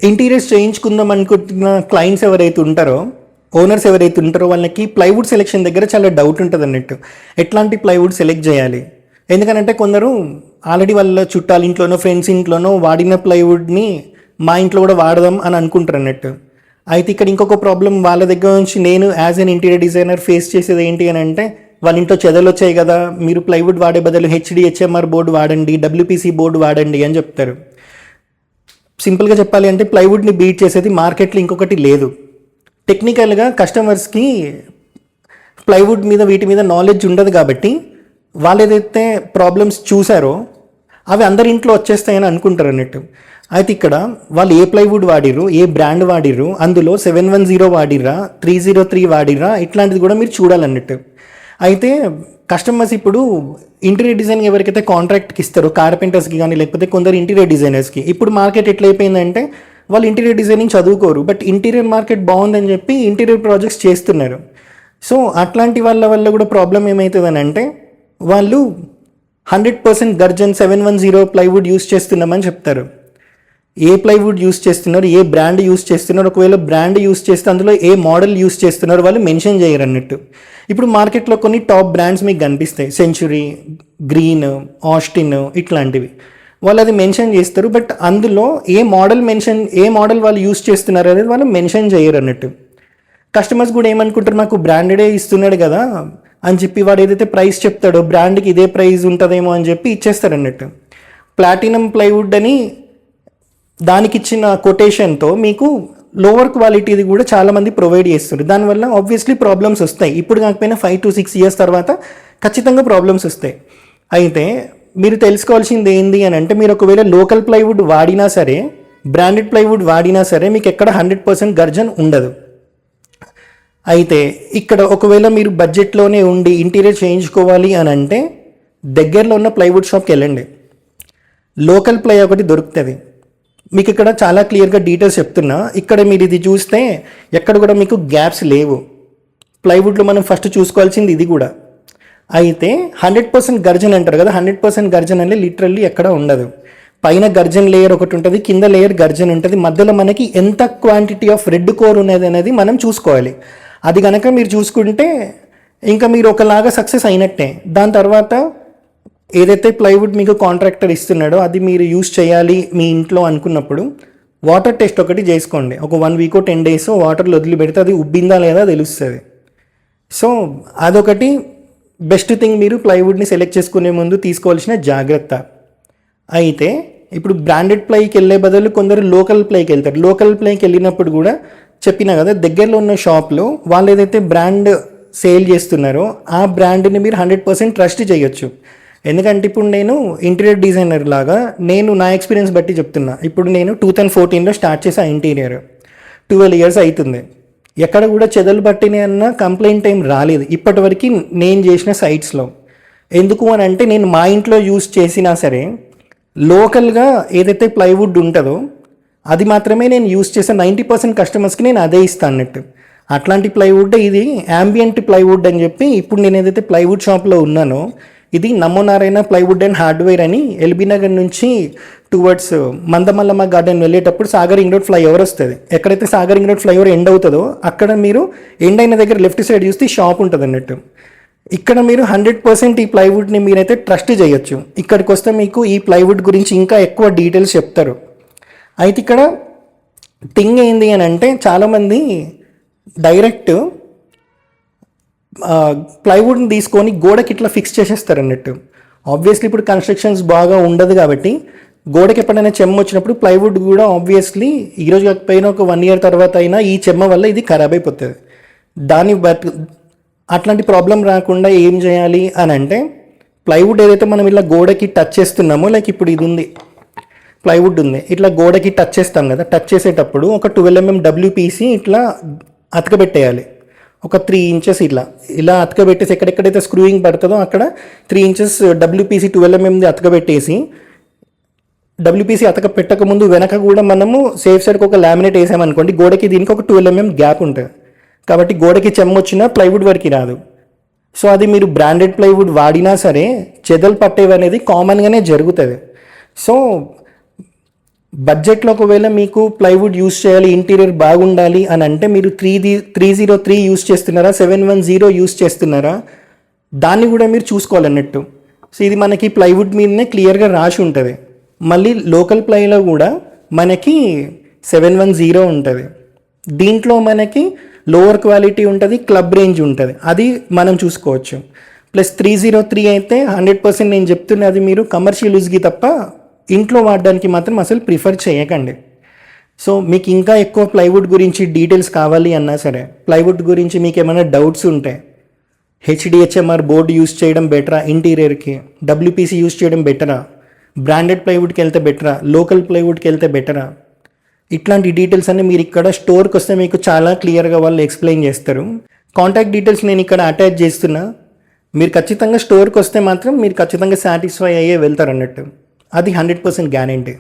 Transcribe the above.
Interiors చేయించుకుందాం అనుకుంటున్న clients ఎవరైతే ఉంటారో, ఓనర్స్ ఎవరైతే ఉంటారో వాళ్ళకి ప్లైవుడ్ సెలెక్షన్ దగ్గర చాలా డౌట్ ఉంటుంది అన్నట్టు. ఎట్లాంటి ప్లైవుడ్ సెలెక్ట్ చేయాలి? ఎందుకనంటే కొందరు ఆల్రెడీ వాళ్ళ చుట్టాల ఇంట్లోనో ఫ్రెండ్స్ ఇంట్లోనో వాడిన ప్లైవుడ్ని మా ఇంట్లో కూడా వాడదాం అని అనుకుంటారు అన్నట్టు. అయితే ఇక్కడ ఇంకొక ప్రాబ్లం వాళ్ళ దగ్గర నుంచి నేను as an interior designer face చేసేది ఏంటి అని అంటే, వాళ్ళ ఇంట్లో చెదలు వచ్చాయి కదా, మీరు ప్లైవుడ్ వాడే బదులు HDHMR బోర్డు వాడండి, WPC బోర్డు వాడండి అని చెప్తారు. సింపుల్గా చెప్పాలి అంటే ప్లైవుడ్ని బీట్ చేసేది మార్కెట్లో ఇంకొకటి లేదు. టెక్నికల్గా కస్టమర్స్కి ప్లైవుడ్ మీద వీటి మీద నాలెడ్జ్ ఉండదు కాబట్టి వాళ్ళు ఏదైతే ప్రాబ్లమ్స్ చూసారో అవి అందరి ఇంట్లో వచ్చేస్తాయని అనుకుంటారు అన్నట్టు. అయితే ఇక్కడ వాళ్ళు ఏ ప్లైవుడ్ వాడిర్రు, ఏ బ్రాండ్ వాడిర్రు, అందులో 710 వాడిర్రా, 303 వాడిర్రా, ఇట్లాంటిది కూడా మీరు చూడాలన్నట్టు. అయితే కస్టమర్స్ ఇప్పుడు ఇంటీరియర్ డిజైన్ ఎవరికైతే కాంట్రాక్ట్కి ఇస్తారో, కార్పెంటర్స్కి కానీ లేకపోతే కొందరు ఇంటీరియర్ డిజైనర్స్కి, ఇప్పుడు మార్కెట్ ఎట్లయిపోయిందంటే వాళ్ళు ఇంటీరియర్ డిజైనింగ్ చదువుకోరు, బట్ ఇంటీరియర్ మార్కెట్ బాగుందని చెప్పి ఇంటీరియర్ ప్రాజెక్ట్స్ చేస్తున్నారు. సో అట్లాంటి వాళ్ళ వల్ల కూడా ప్రాబ్లం ఏమవుతుందని అంటే, వాళ్ళు 100% గర్జన్ 710 ప్లైవుడ్ యూస్ చేస్తున్నామని చెప్తారు. ఏ ప్లైవుడ్ యూస్ చేస్తున్నారు, ఏ బ్రాండ్ యూస్ చేస్తున్నారు, ఒకవేళ బ్రాండ్ యూస్ చేస్తే అందులో ఏ మోడల్ యూస్ చేస్తున్నారు వాళ్ళు మెన్షన్ చేయరు అన్నట్టు. ఇప్పుడు మార్కెట్లో కొన్ని టాప్ బ్రాండ్స్ మీకు కనిపిస్తాయి, సెంచురీ, గ్రీన్, ఆస్టిన్, ఇట్లాంటివి. వాళ్ళు అది మెన్షన్ చేస్తారు, బట్ అందులో ఏ మోడల్ వాళ్ళు యూస్ చేస్తున్నారు అనేది వాళ్ళు మెన్షన్ చేయరు అన్నట్టు. కస్టమర్స్ కూడా ఏమనుకుంటారు, నాకు బ్రాండెడే ఇస్తున్నాడు కదా అని చెప్పి వాడు ఏదైతే ప్రైస్ చెప్తాడో బ్రాండ్కి ఇదే ప్రైస్ ఉంటుందేమో అని చెప్పి ఇచ్చేస్తారు అన్నట్టు. ప్లాటినం ప్లైవుడ్ అని దానికి ఇచ్చిన కొటేషన్తో మీకు లోవర్ క్వాలిటీది కూడా చాలామంది ప్రొవైడ్ చేస్తారు. దానివల్ల ఆబ్వియస్లీ ప్రాబ్లమ్స్ వస్తాయి. ఇప్పుడు కాకపోయినా 5 to 6 years తర్వాత ఖచ్చితంగా ప్రాబ్లమ్స్ వస్తాయి. అయితే మీరు తెలుసుకోవాల్సింది ఏంటి అని అంటే, మీరు ఒకవేళ లోకల్ ప్లైవుడ్ వాడినా సరే, బ్రాండెడ్ ప్లైవుడ్ వాడినా సరే మీకు ఎక్కడ 100% గర్జన్ ఉండదు. అయితే ఇక్కడ ఒకవేళ మీరు బడ్జెట్లోనే ఉండి ఇంటీరియర్ చేయించుకోవాలి అని అంటే దగ్గరలో ఉన్న ప్లైవుడ్ షాప్కి వెళ్ళండి. లోకల్ ప్లై ఒకటి దొరుకుతుంది. మీకు ఇక్కడ చాలా క్లియర్గా డీటెయిల్స్ చెప్తున్నా. ఇక్కడ మీరు ఇది చూస్తే ఎక్కడ కూడా మీకు గ్యాప్స్ లేవు. ప్లైవుడ్లో మనం ఫస్ట్ చూసుకోవాల్సింది ఇది కూడా. అయితే 100% గర్జన్ అంటారు కదా, 100% గర్జన్ అనేది లిటరల్లీ ఎక్కడ ఉండదు. పైన గర్జన్ లేయర్ ఒకటి ఉంటుంది, కింద లేయర్ గర్జన్ ఉంటుంది, మధ్యలో మనకి ఎంత క్వాంటిటీ ఆఫ్ రెడ్ కోర్ ఉన్నది అనేది మనం చూసుకోవాలి. అది కనుక మీరు చూసుకుంటే ఇంకా మీరు ఒకలాగా సక్సెస్ అయినట్టే. దాని తర్వాత ఏదైతే ప్లైవుడ్ మీకు కాంట్రాక్టర్ ఇస్తున్నాడో అది మీరు యూస్ చేయాలి మీ ఇంట్లో అనుకున్నప్పుడు వాటర్ టెస్ట్ ఒకటి చేసుకోండి. ఒక 1 week 10 days వాటర్లో వదిలిపెడితే అది ఉబ్బిందా లేదా తెలుస్తుంది. సో అదొకటి బెస్ట్ థింగ్ మీరు ప్లైవుడ్ని సెలెక్ట్ చేసుకునే ముందు తీసుకోవాల్సిన జాగ్రత్త. అయితే ఇప్పుడు బ్రాండెడ్ ప్లైకి వెళ్ళే బదులు కొందరు లోకల్ ప్లైకి వెళ్తారు. లోకల్ ప్లైకి వెళ్ళినప్పుడు కూడా చెప్పినా కదా, దగ్గరలో ఉన్న షాప్లో వాళ్ళు ఏదైతే బ్రాండ్ సేల్ చేస్తున్నారో ఆ బ్రాండ్ని మీరు 100% ట్రస్ట్ చేయొచ్చు. ఎందుకంటే ఇప్పుడు నేను ఇంటీరియర్ డిజైనర్ లాగా నేను నా ఎక్స్పీరియన్స్ బట్టి చెప్తున్నా. ఇప్పుడు నేను 2014లో స్టార్ట్ చేసా ఇంటీరియర్, 12 years అవుతుంది. ఎక్కడ కూడా చెదలు పట్టినాయి అన్న కంప్లైంట్ ఏం రాలేదు ఇప్పటివరకు నేను చేసిన సైట్స్లో. ఎందుకు అని అంటే నేను మా ఇంట్లో యూస్ చేసినా సరే లోకల్గా ఏదైతే ప్లైవుడ్ ఉంటుందో అది మాత్రమే నేను యూస్ చేసే 90% కస్టమర్స్కి నేను అదే ఇస్తాను అన్నట్టు. అట్లాంటి ప్లైవుడ్ ఇది యాంబియంట్ ప్లైవుడ్ అని చెప్పి ఇప్పుడు నేను ఏదైతే ప్లైవుడ్ షాప్లో ఉన్నానో ఇది నమో నారాయణ ప్లైవుడ్ అండ్ హార్డ్వేర్ అని ఎల్బీ నగర్ నుంచి టువర్డ్స్ మందమల్లమ్మ గార్డెన్ వెళ్ళేటప్పుడు సాగర్ రింగ్ రోడ్ ఫ్లైఓవర్ వస్తుంది. ఎక్కడైతే Sagar ring road flyover end అవుతుందో అక్కడ మీరు ఎండ్ అయిన దగ్గర లెఫ్ట్ సైడ్ చూస్తే షాప్ ఉంటుంది అన్నట్టు. ఇక్కడ మీరు 100% ఈ ప్లైవుడ్ని మీరైతే ట్రస్ట్ చేయొచ్చు. ఇక్కడికి వస్తే మీకు ఈ ప్లైవుడ్ గురించి ఇంకా ఎక్కువ డీటెయిల్స్ చెప్తారు. అయితే ఇక్కడ థింగ్ ఏంది అని అంటే చాలామంది డైరెక్ట్ ప్లైవుడ్ని తీసుకొని గోడకి ఇట్లా ఫిక్స్ చేసేస్తారు అన్నట్టు. ఆబ్వియస్లీ ఇప్పుడు కన్స్ట్రక్షన్స్ బాగా ఉండదు కాబట్టి గోడకి ఎప్పుడైనా చెమ్మ వచ్చినప్పుడు ప్లైవుడ్ కూడా ఆబ్వియస్లీ ఈరోజు కాకపోయినా ఒక 1 year తర్వాత అయినా ఈ చెమ్మ వల్ల ఇది ఖరాబ్ అయిపోతుంది. అట్లాంటి ప్రాబ్లం రాకుండా ఏం చేయాలి అని అంటే, ప్లైవుడ్ ఏదైతే మనం ఇలా గోడకి టచ్ చేస్తున్నామో, లైక్ ఇప్పుడు ఇది ఉంది ప్లైవుడ్ ఉంది, ఇట్లా గోడకి టచ్ చేస్తాం కదా, టచ్ చేసేటప్పుడు ఒక 12 mm WPC ఇట్లా అతకబెట్టేయాలి. ఒక 3 inches ఇలా అతకబెట్టేసి ఎక్కడెక్కడైతే స్క్రూయింగ్ పడుతుందో అక్కడ 3 inches WPC 12 mm అతకబెట్టేసి, WPC అతక పెట్టక ముందు వెనక కూడా మనము సేఫ్ సైడ్కి ఒక లామినేట్ వేసామనుకోండి, గోడకి దీనికి ఒక 12 mm గ్యాప్ ఉంటుంది కాబట్టి గోడకి చెమ్మ వచ్చినా ప్లైవుడ్ వరకు రాదు. సో అది మీరు బ్రాండెడ్ ప్లైవుడ్ వాడినా సరే చెదలు పట్టేవి అనేది కామన్గానే జరుగుతుంది. సో బడ్జెట్లో ఒకవేళ మీకు ప్లైవుడ్ యూస్ చేయాలి, ఇంటీరియర్ బాగుండాలి అని అంటే మీరు 303 యూస్ చేస్తున్నారా, 710 యూస్ చేస్తున్నారా, దాన్ని కూడా మీరు చూసుకోవాలన్నట్టు. సో ఇది మనకి ప్లైవుడ్ మీదనే క్లియర్గా రాసి ఉంటుంది. మళ్ళీ లోకల్ ప్లైలో కూడా మనకి 710 ఉంటుంది. దీంట్లో మనకి లోవర్ క్వాలిటీ ఉంటుంది, క్లబ్ రేంజ్ ఉంటుంది, అది మనం చూసుకోవచ్చు. ప్లస్ 303 అయితే 100% నేను చెప్తున్నది మీరు కమర్షియల్ యూజ్కి తప్ప ఇంట్లో వాడడానికి మాత్రం అసలు ప్రిఫర్ చేయకండి. సో మీకు ఇంకా ఎక్కువ ప్లైవుడ్ గురించి డీటెయిల్స్ కావాలి అన్నా సరే, ప్లైవుడ్ గురించి మీకు ఏమైనా డౌట్స్ ఉంటే HDHMR బోర్డు యూస్ చేయడం బెటరా ఇంటీరియర్కి, WPC యూస్ చేయడం బెటరా, బ్రాండెడ్ ప్లైవుడ్కి వెళ్తే బెటరా, లోకల్ ప్లైవుడ్కి వెళ్తే బెటరా, ఇట్లాంటి డీటెయిల్స్ అన్నీ మీరు ఇక్కడ స్టోర్కి వస్తే మీకు చాలా క్లియర్గా వాళ్ళు ఎక్స్ప్లెయిన్ చేస్తారు. కాంటాక్ట్ డీటెయిల్స్ నేను ఇక్కడ అటాచ్ చేస్తున్నా. మీరు ఖచ్చితంగా స్టోర్కి వస్తే మాత్రం మీరు ఖచ్చితంగా సాటిస్ఫై అయ్యే వెళ్తారు అన్నట్టు, అది 100% గ్యారెంటీ.